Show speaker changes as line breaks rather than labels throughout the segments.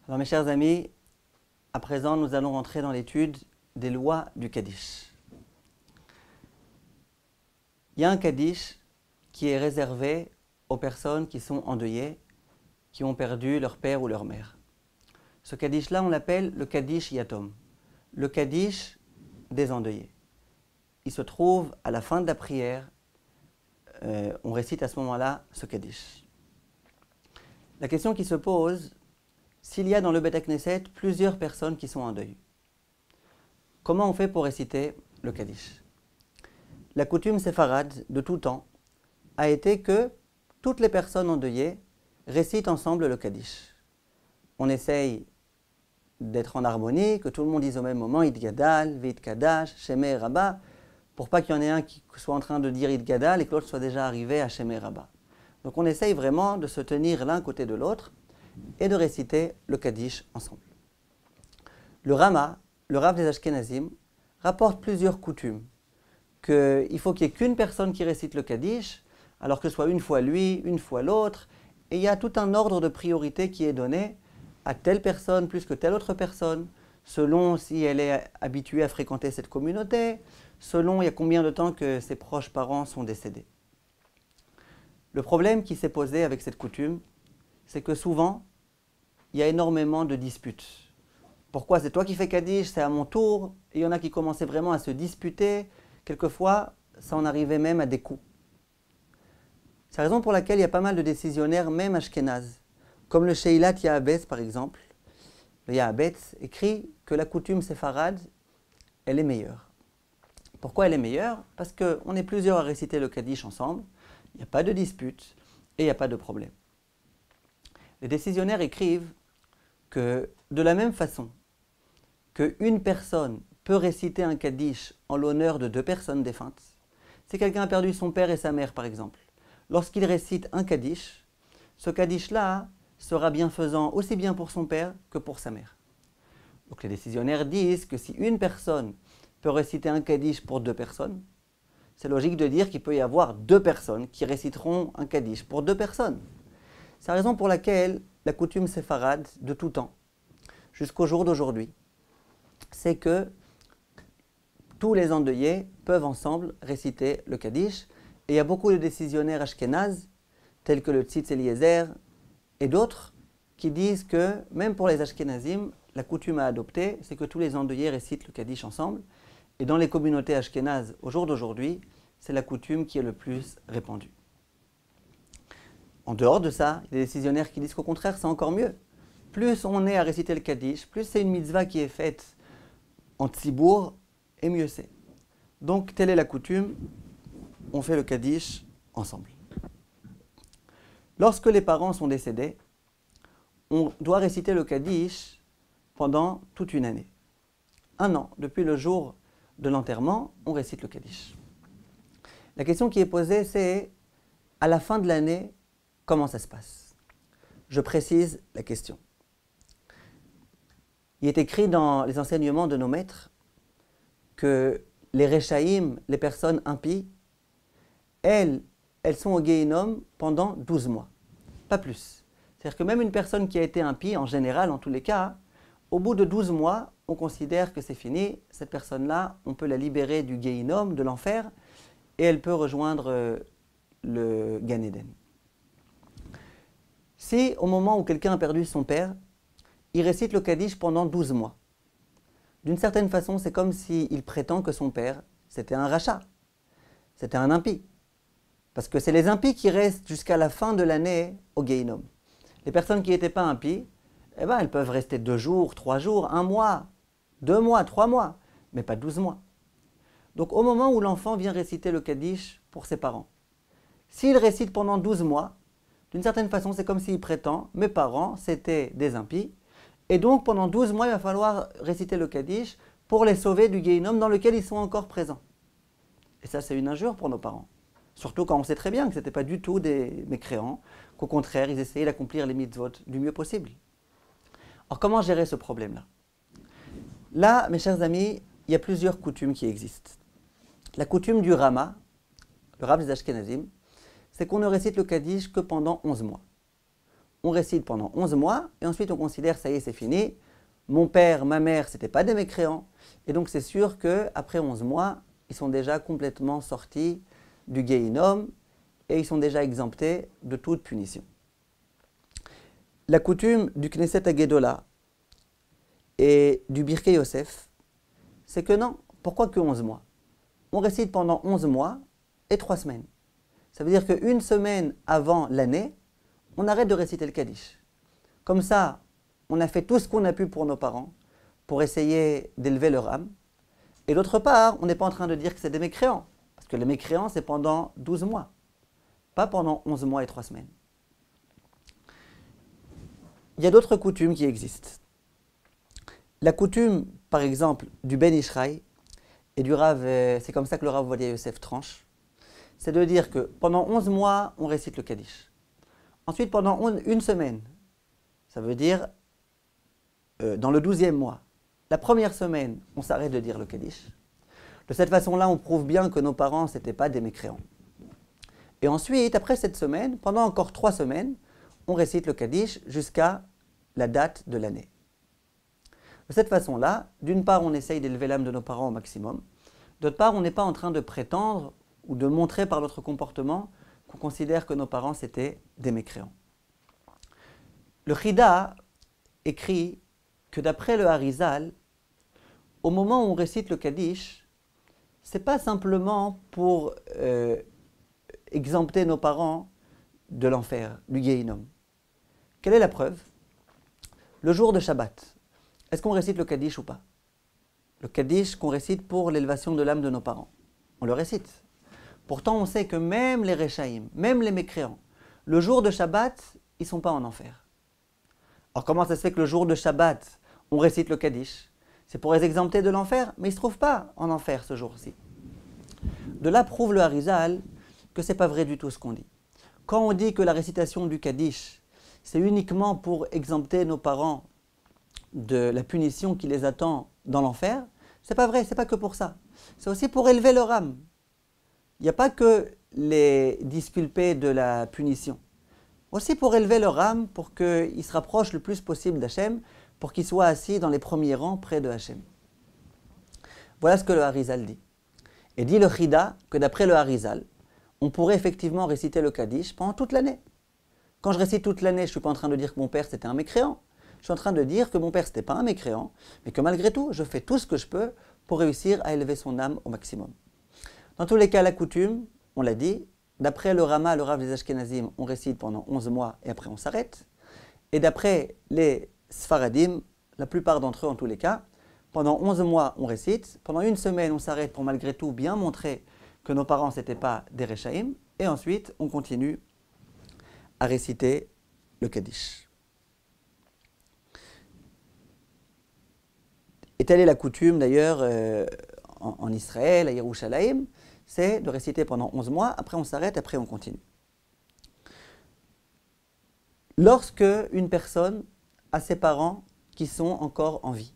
Alors mes chers amis, à présent nous allons rentrer dans l'étude des lois du Kaddish. Il y a un Kaddish qui est réservé aux personnes qui sont endeuillées, qui ont perdu leur père ou leur mère. Ce Kaddish-là, on l'appelle le Kaddish Yatom, le Kaddish des endeuillés. Il se trouve à la fin de la prière, on récite à ce moment-là ce Kaddish. La question qui se pose, s'il y a dans le Beth Knesset plusieurs personnes qui sont en deuil, comment on fait pour réciter le Kaddish? La coutume séfarade de tout temps a été que toutes les personnes endeuillées récitent ensemble le Kaddish. On essaye d'être en harmonie, que tout le monde dise au même moment Id Gadal, Vit Kadash, Shemei Rabba, pour pas qu'il y en ait un qui soit en train de dire Id Gadal et que l'autre soit déjà arrivé à Shemei Rabba. Donc on essaye vraiment de se tenir l'un côté de l'autre et de réciter le Kaddish ensemble. Le Rama, le Rav des Ashkenazim, rapporte plusieurs coutumes. Qu'il faut qu'il n'y ait qu'une personne qui récite le Kaddish, alors que ce soit une fois lui, une fois l'autre, et il y a tout un ordre de priorité qui est donné à telle personne plus que telle autre personne, selon si elle est habituée à fréquenter cette communauté, selon il y a combien de temps que ses proches parents sont décédés. Le problème qui s'est posé avec cette coutume, c'est que souvent, il y a énormément de disputes. Pourquoi c'est toi qui fais Kaddish, c'est à mon tour, et il y en a qui commençaient vraiment à se disputer. Quelquefois, ça en arrivait même à des coups. C'est la raison pour laquelle il y a pas mal de décisionnaires, même ashkénazes, comme le Sheilat Yahabetz par exemple. Le Yahabetz écrit que la coutume séfarade, elle est meilleure. Pourquoi elle est meilleure? Parce qu'on est plusieurs à réciter le Kaddish ensemble, il n'y a pas de dispute et il n'y a pas de problème. Les décisionnaires écrivent que de la même façon qu'une personne peut réciter un Kaddish en l'honneur de deux personnes défuntes, si quelqu'un a perdu son père et sa mère par exemple, lorsqu'il récite un Kaddish, ce Kaddish-là sera bienfaisant aussi bien pour son père que pour sa mère. Donc les décisionnaires disent que si une personne peut réciter un Kaddish pour deux personnes, c'est logique de dire qu'il peut y avoir deux personnes qui réciteront un Kaddish pour deux personnes. C'est la raison pour laquelle la coutume séfarade de tout temps, jusqu'au jour d'aujourd'hui, c'est que tous les endeuillés peuvent ensemble réciter le Kaddish. Et il y a beaucoup de décisionnaires ashkénazes, tels que le Tzitz Eliezer et d'autres, qui disent que même pour les ashkénazim, la coutume à adopter, c'est que tous les endeuillés récitent le Kaddish ensemble. Et dans les communautés ashkénazes, au jour d'aujourd'hui, c'est la coutume qui est le plus répandue. En dehors de ça, il y a des décisionnaires qui disent qu'au contraire, c'est encore mieux. Plus on est à réciter le Kaddish, plus c'est une mitzvah qui est faite en tzibour, et mieux c'est. Donc, telle est la coutume, on fait le Kaddish ensemble. Lorsque les parents sont décédés, on doit réciter le Kaddish pendant toute une année. Un an, depuis le jour de l'enterrement, on récite le Kaddish. La question qui est posée, c'est à la fin de l'année, comment ça se passe? Je précise la question. Il est écrit dans les enseignements de nos maîtres que les Rechaïm, les personnes impies, elles sont au Gehinnom pendant 12 mois, pas plus. C'est-à-dire que même une personne qui a été impie, en général, en tous les cas, au bout de 12 mois, on considère que c'est fini. Cette personne-là, on peut la libérer du Gehinnom, de l'enfer, et elle peut rejoindre le Gan Eden. Si, au moment où quelqu'un a perdu son père, il récite le Kaddish pendant 12 mois, d'une certaine façon, c'est comme s'il prétend que son père, c'était un rachat, c'était un impie. Parce que c'est les impies qui restent jusqu'à la fin de l'année au Gehinnom. Les personnes qui n'étaient pas impies, eh ben, elles peuvent rester 2 jours, 3 jours, 1 mois, 2 mois, 3 mois, mais pas 12 mois. Donc au moment où l'enfant vient réciter le Kaddish pour ses parents, s'il récite pendant 12 mois, d'une certaine façon, c'est comme s'il prétend, mes parents, c'était des impies, et donc pendant 12 mois, il va falloir réciter le Kaddish pour les sauver du Gehinnom dans lequel ils sont encore présents. Et ça, c'est une injure pour nos parents. Surtout quand on sait très bien que ce n'étaient pas du tout des mécréants, qu'au contraire, ils essayaient d'accomplir les mitzvot du mieux possible. Alors comment gérer ce problème-là? Là, mes chers amis, il y a plusieurs coutumes qui existent. La coutume du Rama, le Rav des Ashkenazim, c'est qu'on ne récite le Kaddish que pendant 11 mois. on récite pendant 11 mois, et ensuite on considère, ça y est, c'est fini. Mon père, ma mère, ce n'étaient pas des mécréants. Et donc c'est sûr qu'après 11 mois, ils sont déjà complètement sortis du Gehinnom, et ils sont déjà exemptés de toute punition. La coutume du Knesset Hagedolah et du Birkei Yosef, c'est que non, pourquoi que 11 mois? On récite pendant 11 mois et 3 semaines. Ça veut dire qu'une semaine avant l'année, on arrête de réciter le Kaddish. Comme ça, on a fait tout ce qu'on a pu pour nos parents, pour essayer d'élever leur âme. Et d'autre part, on n'est pas en train de dire que c'est des mécréants, parce que les mécréants, c'est pendant 12 mois, pas pendant 11 mois et 3 semaines. Il y a d'autres coutumes qui existent. La coutume, par exemple, du Ben Ishraï et du Rav, c'est comme ça que le Rav Ovadia Yosef tranche, c'est de dire que pendant 11 mois, on récite le Kaddish. Ensuite, pendant une semaine, ça veut dire dans le 12e mois, la première semaine, on s'arrête de dire le Kaddish. De cette façon-là, on prouve bien que nos parents, ce n'étaient pas des mécréants. Et ensuite, après cette semaine, pendant encore 3 semaines, on récite le Kaddish jusqu'à la date de l'année. De cette façon-là, d'une part, on essaye d'élever l'âme de nos parents au maximum. D'autre part, on n'est pas en train de prétendre ou de montrer par notre comportement qu'on considère que nos parents, c'était des mécréants. Le Chida écrit que d'après le Harizal, au moment où on récite le Kaddish, ce n'est pas simplement pour exempter nos parents de l'enfer, du Gehinnom. Quelle est la preuve? Le jour de Shabbat, est-ce qu'on récite le Kaddish ou pas? Le Kaddish qu'on récite pour l'élévation de l'âme de nos parents. On le récite. Pourtant, on sait que même les Réchaïm, même les mécréants, le jour de Shabbat, ils ne sont pas en enfer. Alors comment ça se fait que le jour de Shabbat, on récite le Kaddish? C'est pour les exempter de l'enfer, mais ils ne se trouvent pas en enfer ce jour-ci. De là prouve le Harizal que ce n'est pas vrai du tout ce qu'on dit. Quand on dit que la récitation du Kaddish, c'est uniquement pour exempter nos parents de la punition qui les attend dans l'enfer, c'est pas vrai, c'est pas que pour ça. C'est aussi pour élever leur âme. Il n'y a pas que les disculper de la punition. Aussi pour élever leur âme, pour qu'ils se rapprochent le plus possible d'Hachem, pour qu'ils soient assis dans les premiers rangs près de Hachem. Voilà ce que le Harizal dit. Et dit le Chida que d'après le Harizal, on pourrait effectivement réciter le Kaddish pendant toute l'année. Quand je récite toute l'année, je ne suis pas en train de dire que mon père c'était un mécréant. Je suis en train de dire que mon père c'était pas un mécréant, mais que malgré tout, je fais tout ce que je peux pour réussir à élever son âme au maximum. Dans tous les cas, la coutume, on l'a dit, d'après le Rama, le Rav des Ashkenazim, on récite pendant 11 mois et après on s'arrête. Et d'après les Sfaradim, la plupart d'entre eux en tous les cas, pendant 11 mois on récite, pendant une semaine on s'arrête pour malgré tout bien montrer que nos parents n'étaient pas des Réchaïm, et ensuite on continue à réciter le Kaddish. Et telle est la coutume d'ailleurs en Israël, à Yerushalayim, c'est de réciter pendant 11 mois, après on s'arrête, après on continue. Lorsque une personne a ses parents qui sont encore en vie,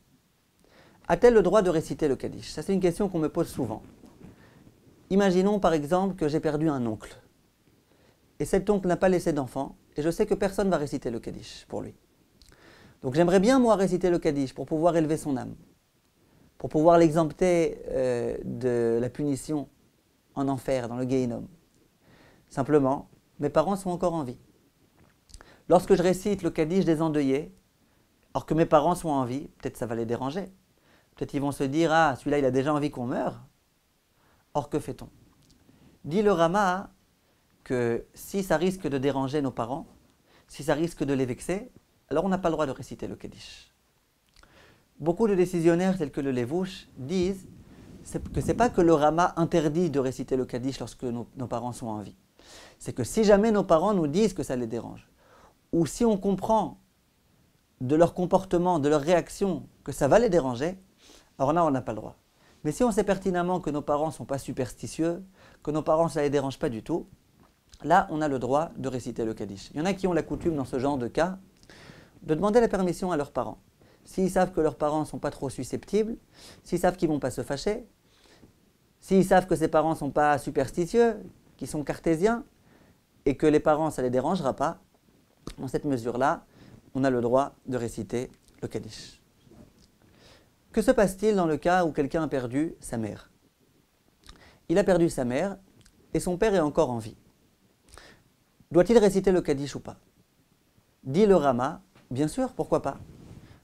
a-t-elle le droit de réciter le Kaddish? Ça c'est une question qu'on me pose souvent. Imaginons par exemple que j'ai perdu un oncle, et cet oncle n'a pas laissé d'enfant, et je sais que personne ne va réciter le Kaddish pour lui. Donc j'aimerais bien moi réciter le Kaddish pour pouvoir élever son âme, pour pouvoir l'exempter de la punition en enfer, dans le Gehinnom. Simplement, mes parents sont encore en vie. Lorsque je récite le Kaddish des endeuillés, alors que mes parents sont en vie, peut-être ça va les déranger. Peut-être ils vont se dire, ah, celui-là il a déjà envie qu'on meure. Or que fait-on? Dit le Rama que si ça risque de déranger nos parents, si ça risque de les vexer, alors on n'a pas le droit de réciter le Kaddish. Beaucoup de décisionnaires tels que le Levouche disent que ce n'est pas que le Rama interdit de réciter le Kaddish lorsque nos parents sont en vie. C'est que si jamais nos parents nous disent que ça les dérange, ou si on comprend de leur comportement, de leur réaction, que ça va les déranger, alors là on n'a pas le droit. Mais si on sait pertinemment que nos parents ne sont pas superstitieux, que nos parents ça ne les dérange pas du tout, là on a le droit de réciter le Kaddish. Il y en a qui ont la coutume dans ce genre de cas de demander la permission à leurs parents. S'ils savent que leurs parents ne sont pas trop susceptibles, s'ils savent qu'ils ne vont pas se fâcher, s'ils savent que ces parents ne sont pas superstitieux, qu'ils sont cartésiens, et que les parents, ça ne les dérangera pas, dans cette mesure-là, on a le droit de réciter le Kaddish. Que se passe-t-il dans le cas où quelqu'un a perdu sa mère? Il a perdu sa mère et son père est encore en vie. Doit-il réciter le Kaddish ou pas? Dit le Rama, bien sûr, pourquoi pas.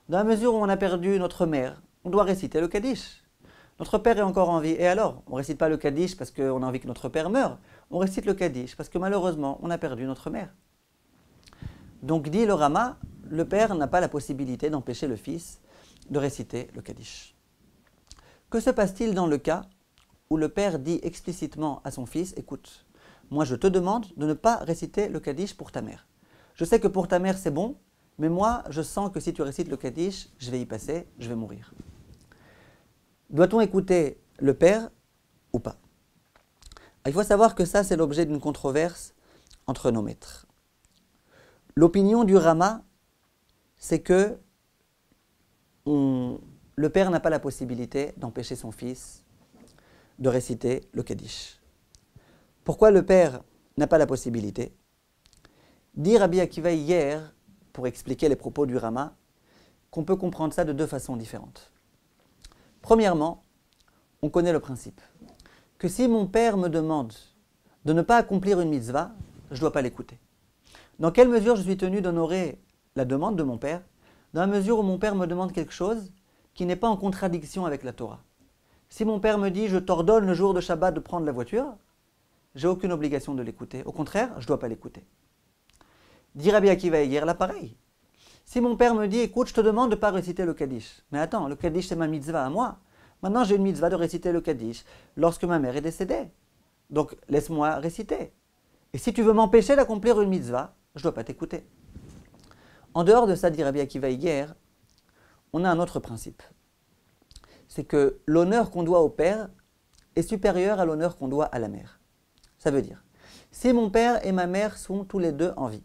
Dans la mesure où on a perdu notre mère, on doit réciter le Kaddish. Notre père est encore en vie, et alors? On ne récite pas le Kaddish parce qu'on a envie que notre père meure, on récite le Kaddish parce que malheureusement, on a perdu notre mère. Donc dit le Rama, le père n'a pas la possibilité d'empêcher le fils de réciter le Kaddish. Que se passe-t-il dans le cas où le père dit explicitement à son fils, écoute, moi je te demande de ne pas réciter le Kaddish pour ta mère. Je sais que pour ta mère c'est bon, mais moi je sens que si tu récites le Kaddish, je vais y passer, je vais mourir. Doit-on écouter le père ou pas? Il faut savoir que ça c'est l'objet d'une controverse entre nos maîtres. L'opinion du Rama, c'est que le père n'a pas la possibilité d'empêcher son fils de réciter le Kaddish. Pourquoi le père n'a pas la possibilité? Dit Rabbi Akiva hier, pour expliquer les propos du Rama, qu'on peut comprendre ça de deux façons différentes. Premièrement, on connaît le principe que si mon père me demande de ne pas accomplir une mitzvah, je ne dois pas l'écouter. Dans quelle mesure je suis tenu d'honorer la demande de mon père? Dans la mesure où mon père me demande quelque chose qui n'est pas en contradiction avec la Torah. Si mon père me dit « je t'ordonne le jour de Shabbat de prendre la voiture », j'ai aucune obligation de l'écouter. Au contraire, je ne dois pas l'écouter. Dit Rabbi Akiva hier, là pareil. Si mon père me dit « écoute, je te demande de ne pas réciter le Kaddish ». Mais attends, le Kaddish c'est ma mitzvah à moi. Maintenant j'ai une mitzvah de réciter le Kaddish lorsque ma mère est décédée. Donc laisse-moi réciter. Et si tu veux m'empêcher d'accomplir une mitzvah, je ne dois pas t'écouter. En dehors de ça, dit Rabbi Akiva hier, on a un autre principe. C'est que l'honneur qu'on doit au père est supérieur à l'honneur qu'on doit à la mère. Ça veut dire, si mon père et ma mère sont tous les deux en vie,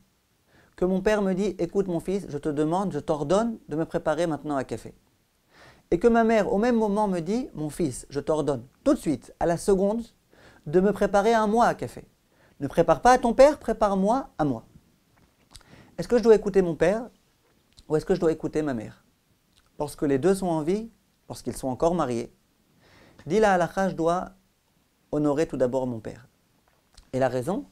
que mon père me dit « écoute mon fils, je te demande, je t'ordonne de me préparer maintenant un café ». Et que ma mère au même moment me dit « mon fils, je t'ordonne tout de suite, à la seconde, de me préparer un moi à café. Ne prépare pas à ton père, prépare-moi à moi ». Est-ce que je dois écouter mon père ou est-ce que je dois écouter ma mère? Lorsque les deux sont en vie, lorsqu'ils sont encore mariés, dit la halakha, je dois honorer tout d'abord mon père. Et la raison,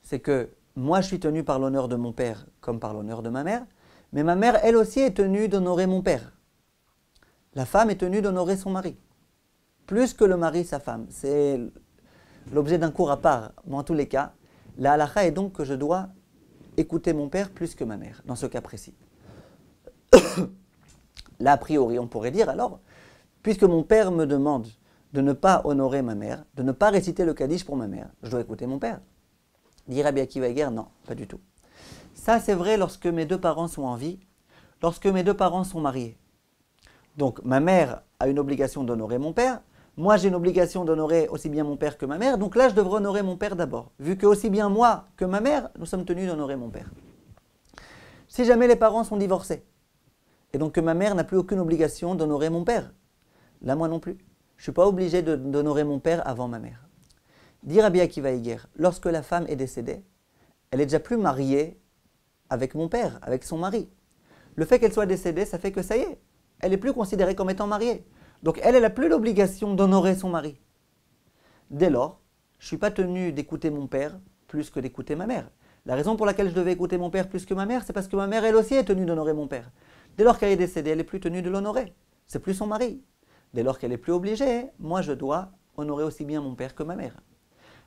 c'est que moi je suis tenu par l'honneur de mon père comme par l'honneur de ma mère, mais ma mère elle aussi est tenue d'honorer mon père. La femme est tenue d'honorer son mari, plus que le mari sa femme. C'est l'objet d'un cours à part, mais en tous les cas, la halakha est donc que je dois écouter mon père plus que ma mère, dans ce cas précis. Là, a priori, on pourrait dire alors, puisque mon père me demande de ne pas honorer ma mère, de ne pas réciter le Kaddish pour ma mère, je dois écouter mon père. Dit Rabbi Akiva hier, non, pas du tout. Ça, c'est vrai lorsque mes deux parents sont en vie, lorsque mes deux parents sont mariés. Donc, ma mère a une obligation d'honorer mon père, moi j'ai une obligation d'honorer aussi bien mon père que ma mère, donc là je devrais honorer mon père d'abord, vu que aussi bien moi que ma mère, nous sommes tenus d'honorer mon père. Si jamais les parents sont divorcés, et donc que ma mère n'a plus aucune obligation d'honorer mon père, là moi non plus, je ne suis pas obligé d'honorer mon père avant ma mère. Dit Rabbi Akiva hier, lorsque la femme est décédée, elle est déjà plus mariée avec mon père, avec son mari. Le fait qu'elle soit décédée, ça fait que ça y est, elle n'est plus considérée comme étant mariée. Donc elle n'a plus l'obligation d'honorer son mari. Dès lors, je ne suis pas tenu d'écouter mon père plus que d'écouter ma mère. La raison pour laquelle je devais écouter mon père plus que ma mère, c'est parce que ma mère, elle aussi, est tenue d'honorer mon père. Dès lors qu'elle est décédée, elle n'est plus tenue de l'honorer. C'est plus son mari. Dès lors qu'elle n'est plus obligée, moi je dois honorer aussi bien mon père que ma mère.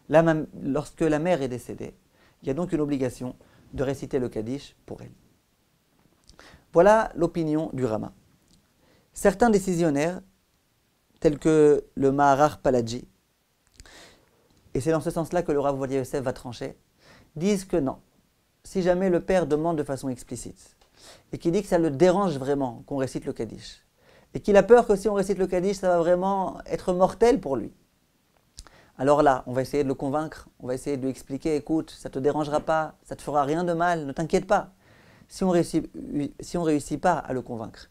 Là, lorsque la mère est décédée, il y a donc une obligation de réciter le Kaddish pour elle. Voilà l'opinion du Rama. Certains décisionnaires, tels que le Maharar Paladji, et c'est dans ce sens-là que le Rav Ovadia Yosef va trancher, disent que non. Si jamais le père demande de façon explicite, et qu'il dit que ça le dérange vraiment qu'on récite le Kaddish, et qu'il a peur que si on récite le Kaddish, ça va vraiment être mortel pour lui. Alors là, on va essayer de le convaincre, on va essayer de lui expliquer, écoute, ça ne te dérangera pas, ça ne te fera rien de mal, ne t'inquiète pas. Si on réussit pas à le convaincre,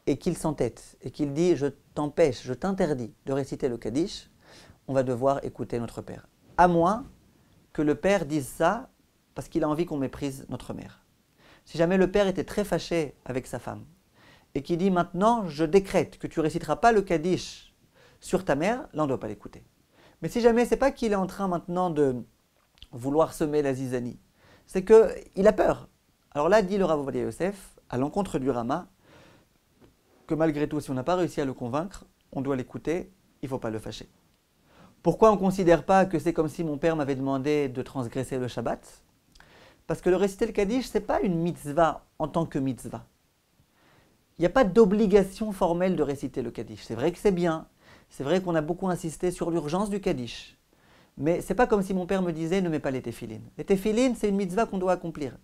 et qu'il s'entête, et qu'il dit, je t'empêche, je t'interdis de réciter le Kaddish, on va devoir écouter notre père. À moins que le père dise ça parce qu'il a envie qu'on méprise notre mère. Si jamais le père était très fâché avec sa femme et qui dit maintenant je décrète que tu réciteras pas le Kaddish sur ta mère, là on ne doit pas l'écouter. Mais si jamais c'est pas qu'il est en train maintenant de vouloir semer la zizanie, c'est qu'il a peur. Alors là dit le Rav Ovadia Yosef, à l'encontre du Rama, que malgré tout si on n'a pas réussi à le convaincre, on doit l'écouter, il ne faut pas le fâcher. Pourquoi on ne considère pas que c'est comme si mon père m'avait demandé de transgresser le Shabbat? Parce que le réciter le Kaddish, ce n'est pas une mitzvah en tant que mitzvah. Il n'y a pas d'obligation formelle de réciter le Kaddish. C'est vrai que c'est bien, c'est vrai qu'on a beaucoup insisté sur l'urgence du Kaddish. Mais ce n'est pas comme si mon père me disait ne mets pas les téphilines. Les téphilines, c'est une mitzvah qu'on doit accomplir.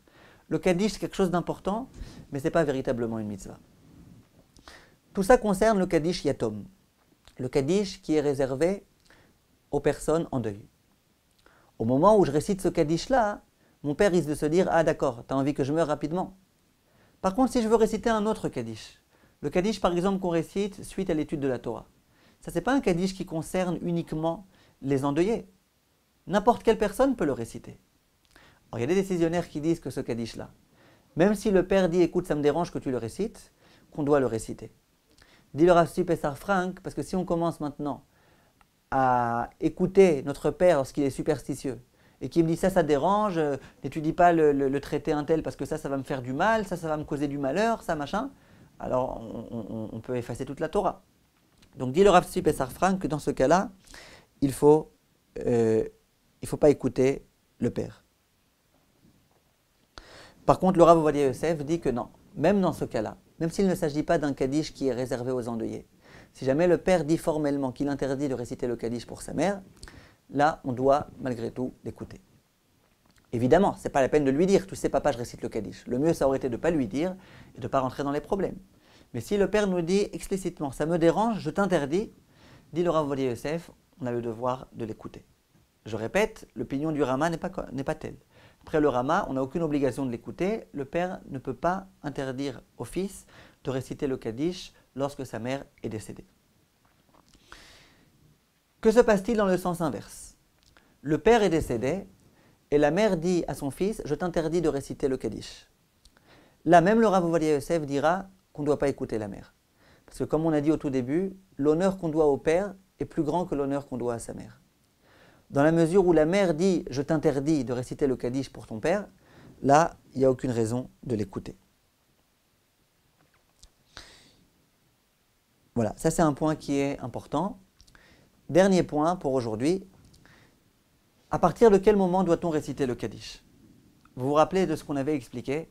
Le Kaddish, c'est quelque chose d'important, mais ce n'est pas véritablement une mitzvah. Tout ça concerne le Kaddish Yatom. Le Kaddish qui est réservé aux personnes en deuil. Au moment où je récite ce Kaddish-là, mon père risque de se dire « Ah d'accord, tu as envie que je meure rapidement ». Par contre, si je veux réciter un autre Kaddish, le Kaddish par exemple qu'on récite suite à l'étude de la Torah, ça c'est pas un Kaddish qui concerne uniquement les endeuillés. N'importe quelle personne peut le réciter. Alors, il y a des décisionnaires qui disent que ce Kaddish-là, même si le père dit « Écoute, ça me dérange que tu le récites », qu'on doit le réciter. Dit le Rav Pessar Frank, parce que si on commence maintenant à écouter notre père lorsqu'il est superstitieux, et qui me dit ça dérange, n'étudie pas le traité untel parce que ça va me faire du mal, ça va me causer du malheur, ça machin, alors on peut effacer toute la Torah. Donc dit le Rav Pessar Frank que dans ce cas-là, il faut pas écouter le père. Par contre, le Rav Ovadia Yosef dit que non, même dans ce cas-là, même s'il ne s'agit pas d'un Kaddish qui est réservé aux endeuillés, si jamais le père dit formellement qu'il interdit de réciter le Kaddish pour sa mère, là, on doit malgré tout l'écouter. Évidemment, ce n'est pas la peine de lui dire « Tu sais papa, je récite le Kaddish ». Le mieux, ça aurait été de ne pas lui dire et de ne pas rentrer dans les problèmes. Mais si le père nous dit explicitement « Ça me dérange, je t'interdis », dit le Rav Ovadia Yosef, on a le devoir de l'écouter. Je répète, l'opinion du Rama n'est pas telle. Après le Rama, on n'a aucune obligation de l'écouter. Le père ne peut pas interdire au fils de réciter le Kaddish lorsque sa mère est décédée. Que se passe-t-il dans le sens inverse? Le père est décédé et la mère dit à son fils « Je t'interdis de réciter le Kaddish ». Là, même le Rav Ovadia Yosef dira qu'on ne doit pas écouter la mère. Parce que comme on a dit au tout début, l'honneur qu'on doit au père est plus grand que l'honneur qu'on doit à sa mère. Dans la mesure où la mère dit « Je t'interdis de réciter le Kaddish pour ton père », là, il n'y a aucune raison de l'écouter. Voilà, ça c'est un point qui est important. Dernier point pour aujourd'hui. À partir de quel moment doit-on réciter le Kaddish? Vous vous rappelez de ce qu'on avait expliqué?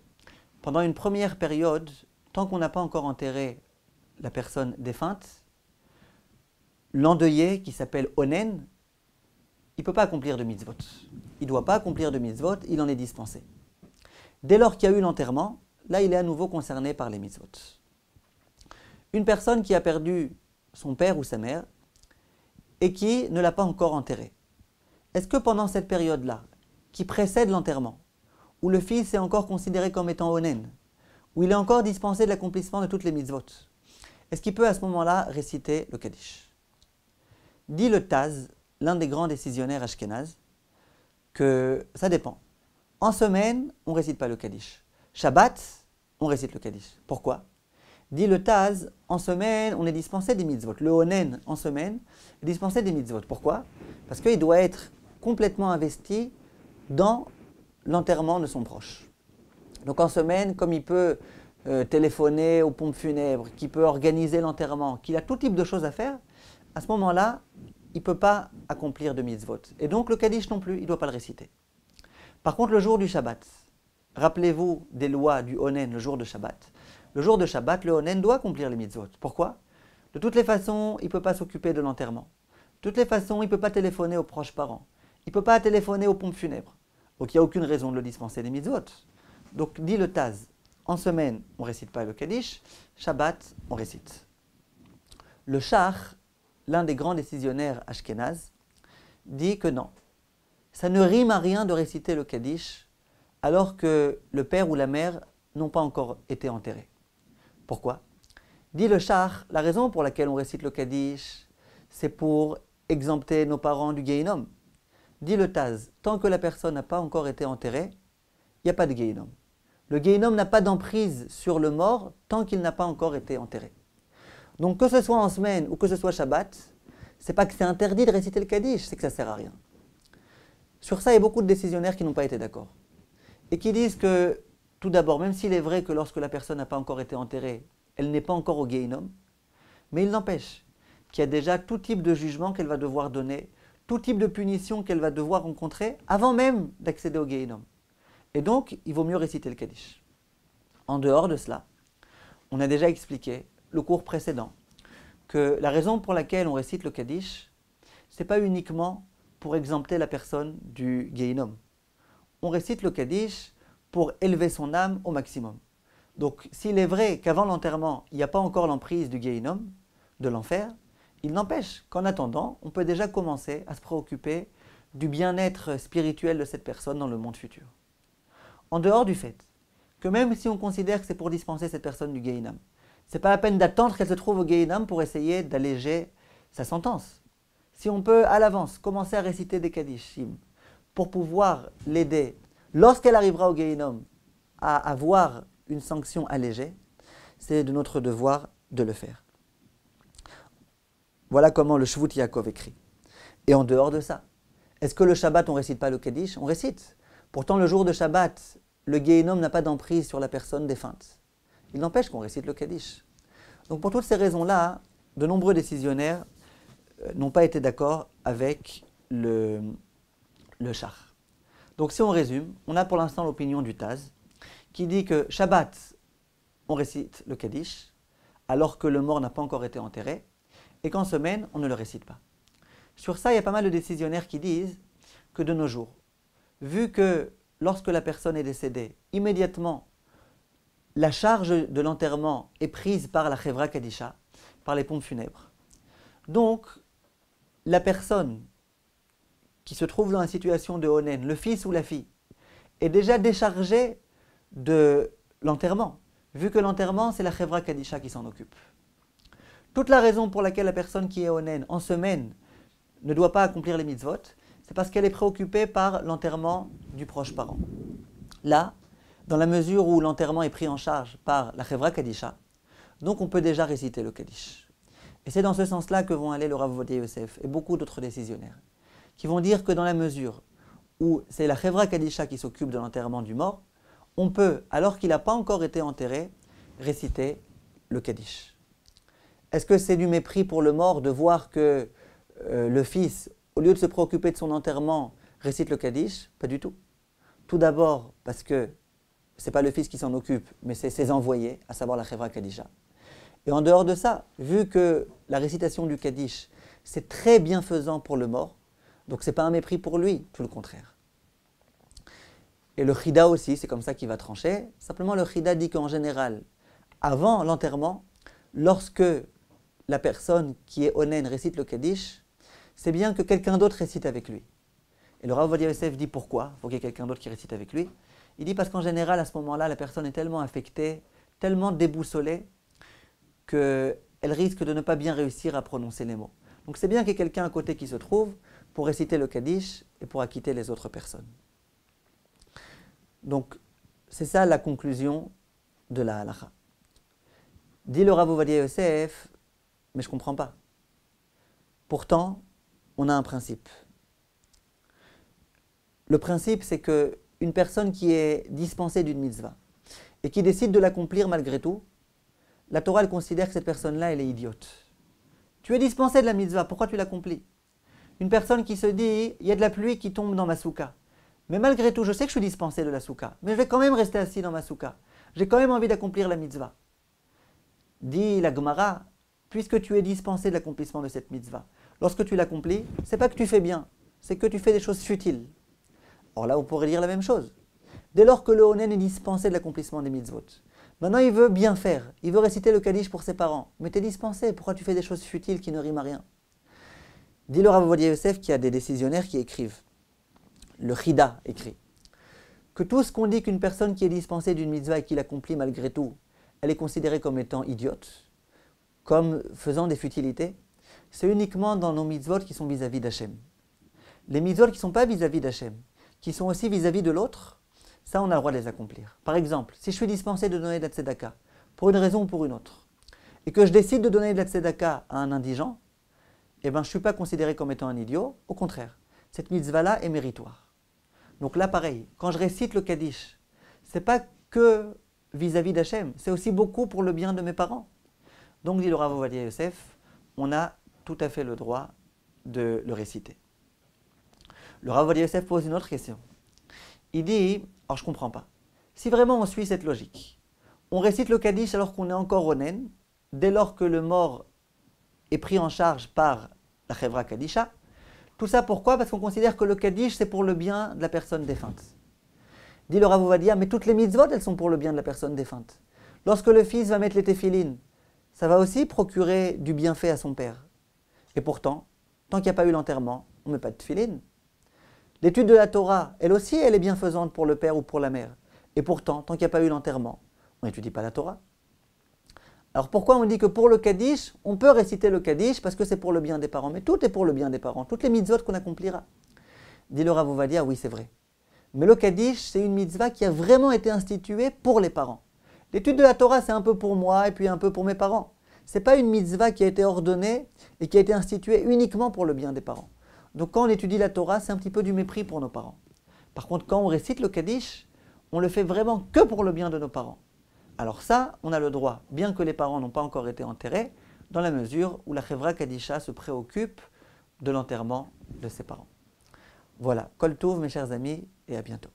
Pendant une première période, tant qu'on n'a pas encore enterré la personne défunte, l'endeuillé qui s'appelle Onen, il ne peut pas accomplir de mitzvot. Il ne doit pas accomplir de mitzvot, il en est dispensé. Dès lors qu'il y a eu l'enterrement, là il est à nouveau concerné par les mitzvot. Une personne qui a perdu son père ou sa mère et qui ne l'a pas encore enterré, est-ce que pendant cette période-là, qui précède l'enterrement, où le fils est encore considéré comme étant onen, où il est encore dispensé de l'accomplissement de toutes les mitzvot, est-ce qu'il peut à ce moment-là réciter le Kaddish? Dit le Taz, l'un des grands décisionnaires ashkénazes, que ça dépend. En semaine, on ne récite pas le Kaddish. Shabbat, on récite le Kaddish. Pourquoi? Dit le Taz, en semaine, on est dispensé des mitzvot. Le Onen, en semaine, est dispensé des mitzvot. Pourquoi? Parce qu'il doit être complètement investi dans l'enterrement de son proche. Donc en semaine, comme il peut téléphoner aux pompes funèbres, qu'il peut organiser l'enterrement, qu'il a tout type de choses à faire, à ce moment-là, il ne peut pas accomplir de mitzvot. Et donc le Kaddish non plus, il ne doit pas le réciter. Par contre, le jour du Shabbat, rappelez-vous des lois du Onen le jour de Shabbat. Le jour de Shabbat, le Onen doit accomplir les mitzvot. Pourquoi? De toutes les façons, il ne peut pas s'occuper de l'enterrement. De toutes les façons, il ne peut pas téléphoner aux proches parents. Il ne peut pas téléphoner aux pompes funèbres. Donc il n'y a aucune raison de le dispenser des mitzvot. Donc dit le Taz, en semaine, on ne récite pas le Kaddish, Shabbat, on récite. Le Shach, l'un des grands décisionnaires ashkénazes, dit que non. Ça ne rime à rien de réciter le Kaddish alors que le père ou la mère n'ont pas encore été enterrés. Pourquoi? Dit le Shach, la raison pour laquelle on récite le Kaddish, c'est pour exempter nos parents du Gehinnom. Dit le Taz, tant que la personne n'a pas encore été enterrée, il n'y a pas de Gehinnom. Le Gehinnom n'a pas d'emprise sur le mort tant qu'il n'a pas encore été enterré. Donc que ce soit en semaine ou que ce soit Shabbat, c'est pas que c'est interdit de réciter le Kaddish, c'est que ça sert à rien. Sur ça, il y a beaucoup de décisionnaires qui n'ont pas été d'accord. Et qui disent que, tout d'abord, même s'il est vrai que lorsque la personne n'a pas encore été enterrée, elle n'est pas encore au Gehinnom, mais il n'empêche qu'il y a déjà tout type de jugement qu'elle va devoir donner, tout type de punition qu'elle va devoir rencontrer avant même d'accéder au Gehinnom. Et donc, il vaut mieux réciter le Kaddish. En dehors de cela, on a déjà expliqué, le cours précédent, que la raison pour laquelle on récite le Kaddish, ce n'est pas uniquement pour exempter la personne du Gehinnom. On récite le Kaddish pour élever son âme au maximum. Donc, s'il est vrai qu'avant l'enterrement, il n'y a pas encore l'emprise du Gehinnom, de l'enfer, il n'empêche qu'en attendant, on peut déjà commencer à se préoccuper du bien-être spirituel de cette personne dans le monde futur. En dehors du fait que même si on considère que c'est pour dispenser cette personne du Gehinnom, ce n'est pas la peine d'attendre qu'elle se trouve au Gehinnom pour essayer d'alléger sa sentence. Si on peut à l'avance commencer à réciter des Kaddishim pour pouvoir l'aider lorsqu'elle arrivera au Gehinnom à avoir une sanction allégée, c'est de notre devoir de le faire. Voilà comment le Shvut Yaakov écrit. Et en dehors de ça, est-ce que le Shabbat on ne récite pas le Kaddish? On récite. Pourtant le jour de Shabbat, le Gehinnom n'a pas d'emprise sur la personne défunte. Il n'empêche qu'on récite le Kaddish. Donc pour toutes ces raisons-là, de nombreux décisionnaires n'ont pas été d'accord avec le Shach. Donc si on résume, on a pour l'instant l'opinion du Taz, qui dit que Shabbat, on récite le Kaddish, alors que le mort n'a pas encore été enterré, et qu'en semaine, on ne le récite pas. Sur ça, il y a pas mal de décisionnaires qui disent que de nos jours, vu que lorsque la personne est décédée, immédiatement, la charge de l'enterrement est prise par la Chevra Kadisha, par les pompes funèbres. Donc, la personne qui se trouve dans la situation de Onen, le fils ou la fille, est déjà déchargée de l'enterrement, vu que l'enterrement, c'est la Chevra Kadisha qui s'en occupe. Toute la raison pour laquelle la personne qui est Onen, en semaine, ne doit pas accomplir les mitzvot, c'est parce qu'elle est préoccupée par l'enterrement du proche parent. Là, dans la mesure où l'enterrement est pris en charge par la Chevra Kadisha, donc on peut déjà réciter le Kaddish. Et c'est dans ce sens-là que vont aller le Rav Ovadia Yosef et beaucoup d'autres décisionnaires, qui vont dire que dans la mesure où c'est la Chevra Kadisha qui s'occupe de l'enterrement du mort, on peut, alors qu'il n'a pas encore été enterré, réciter le Kaddish. Est-ce que c'est du mépris pour le mort de voir que le fils, au lieu de se préoccuper de son enterrement, récite le Kaddish? Pas du tout. Tout d'abord parce que ce n'est pas le fils qui s'en occupe, mais c'est ses envoyés, à savoir la Chevra Kadisha. Et en dehors de ça, vu que la récitation du Kaddish, c'est très bienfaisant pour le mort, donc ce n'est pas un mépris pour lui, tout le contraire. Et le Chida aussi, c'est comme ça qu'il va trancher. Simplement, le Chida dit qu'en général, avant l'enterrement, lorsque la personne qui est Onen récite le Kaddish, c'est bien que quelqu'un d'autre récite avec lui. Et le Rav Ovadia Yosef dit pourquoi il faut qu'il y ait quelqu'un d'autre qui récite avec lui. Il dit parce qu'en général, à ce moment-là, la personne est tellement affectée, tellement déboussolée, qu'elle risque de ne pas bien réussir à prononcer les mots. Donc c'est bien qu'il y ait quelqu'un à côté qui se trouve pour réciter le Kaddish et pour acquitter les autres personnes. Donc c'est ça la conclusion de la halacha. Dit le Rav Ovadia Yosef, mais je ne comprends pas. Pourtant, on a un principe. Le principe, c'est qu'une personne qui est dispensée d'une mitzvah et qui décide de l'accomplir malgré tout, la Torah elle considère que cette personne-là, elle est idiote. Tu es dispensé de la mitzvah, pourquoi tu l'accomplis? Une personne qui se dit, il y a de la pluie qui tombe dans ma souka, mais malgré tout, je sais que je suis dispensé de la souka, mais je vais quand même rester assis dans ma souka. J'ai quand même envie d'accomplir la mitzvah. Dit la Gemara, puisque tu es dispensé de l'accomplissement de cette mitzvah, lorsque tu l'accomplis, c'est pas que tu fais bien, c'est que tu fais des choses futiles. Or là, on pourrait dire la même chose. Dès lors que le Onen est dispensé de l'accomplissement des mitzvot, maintenant il veut bien faire, il veut réciter le Kaddish pour ses parents, mais tu es dispensé, pourquoi tu fais des choses futiles qui ne riment à rien? Dit le Rav Ovadia Yosef qu'il y a des décisionnaires qui écrivent, le Chida écrit, que tout ce qu'on dit qu'une personne qui est dispensée d'une mitzvah et qui l'accomplit malgré tout, elle est considérée comme étant idiote, comme faisant des futilités, c'est uniquement dans nos mitzvot qui sont vis-à-vis d'Hachem. Les mitzvot qui ne sont pas vis-à-vis d'Hachem, qui sont aussi vis-à-vis de l'autre, ça on a le droit de les accomplir. Par exemple, si je suis dispensé de donner de la tzedaka, pour une raison ou pour une autre, et que je décide de donner de la tzedaka à un indigent, eh ben, je ne suis pas considéré comme étant un idiot, au contraire, cette mitzvah-là est méritoire. Donc là, pareil, quand je récite le Kaddish, ce n'est pas que vis-à-vis d'Hachem, c'est aussi beaucoup pour le bien de mes parents. Donc, dit le Rav Ovadia Yosef, on a tout à fait le droit de le réciter. Le Rav Ovadia Yosef pose une autre question. Il dit, alors je ne comprends pas, si vraiment on suit cette logique, on récite le Kaddish alors qu'on est encore onen, dès lors que le mort est pris en charge par la Chevra Kadisha. Tout ça pourquoi? Parce qu'on considère que le Kaddish c'est pour le bien de la personne défunte. Dit le Rav Ovadia, mais toutes les mitzvot elles sont pour le bien de la personne défunte. Lorsque le fils va mettre les téphilines, ça va aussi procurer du bienfait à son père. Et pourtant, tant qu'il n'y a pas eu l'enterrement, on ne met pas de téphilines. L'étude de la Torah, elle aussi, elle est bienfaisante pour le père ou pour la mère. Et pourtant, tant qu'il n'y a pas eu l'enterrement, on n'étudie pas la Torah. Alors pourquoi on dit que pour le Kaddish, on peut réciter le Kaddish parce que c'est pour le bien des parents? Mais tout est pour le bien des parents, toutes les mitzvot qu'on accomplira. Dit le Rav Ovadia, oui c'est vrai. Mais le Kaddish, c'est une mitzvah qui a vraiment été instituée pour les parents. L'étude de la Torah, c'est un peu pour moi et puis un peu pour mes parents. Ce n'est pas une mitzvah qui a été ordonnée et qui a été instituée uniquement pour le bien des parents. Donc quand on étudie la Torah, c'est un petit peu du mépris pour nos parents. Par contre, quand on récite le Kaddish, on le fait vraiment que pour le bien de nos parents. Alors ça, on a le droit, bien que les parents n'ont pas encore été enterrés, dans la mesure où la Chevra Kadisha se préoccupe de l'enterrement de ses parents. Voilà, Kol Tov mes chers amis, et à bientôt.